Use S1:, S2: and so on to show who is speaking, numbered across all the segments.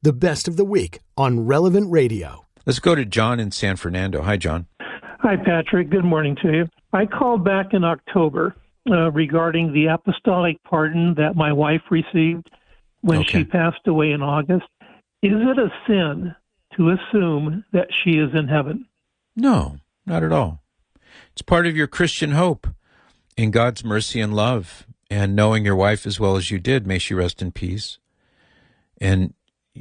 S1: the best of the week on Relevant Radio.
S2: Let's go to John in San Fernando. Hi, John.
S3: Hi, Patrick. Good morning to you. I called back in October regarding the apostolic pardon that my wife received when she passed away in August. Is it a sin to assume that she is in heaven?
S2: No, not at all. It's part of your Christian hope in God's mercy and love. And knowing your wife as well as you did, may she rest in peace. And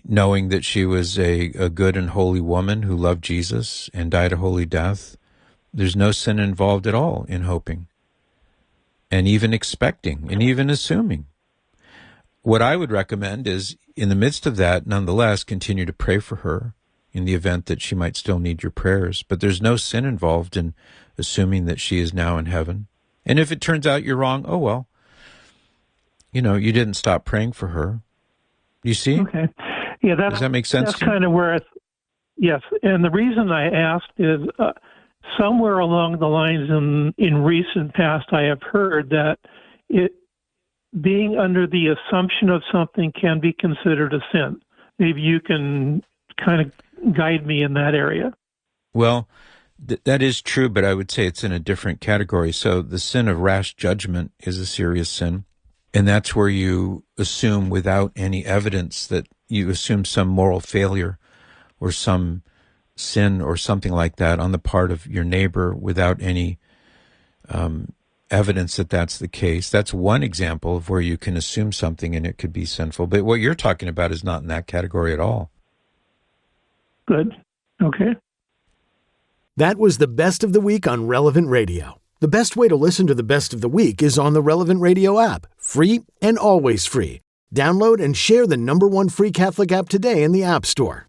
S2: knowing that she was a good and holy woman who loved Jesus and died a holy death, there's no sin involved at all in hoping and even expecting and even assuming. What I would recommend is, in the midst of that, nonetheless, continue to pray for her in the event that she might still need your prayers. But there's no sin involved in assuming that she is now in heaven. And if it turns out you're wrong, oh well. You know, you didn't stop praying for her. You see?
S3: Okay. Yeah,
S2: does that make sense?
S3: That's kind of where yes. And the reason I asked is somewhere along the lines in recent past, I have heard that being under the assumption of something can be considered a sin. Maybe you can kind of guide me in that area.
S2: Well, that is true, but I would say it's in a different category. So the sin of rash judgment is a serious sin. And that's where you assume without any evidence, that you assume some moral failure or some sin or something like that on the part of your neighbor without any evidence that that's the case. That's one example of where you can assume something and it could be sinful. But what you're talking about is not in that category at all.
S3: Good. Okay.
S1: That was the best of the week on Relevant Radio. The best way to listen to the best of the week is on the Relevant Radio app, free and always free. Download and share the #1 free Catholic app today in the App Store.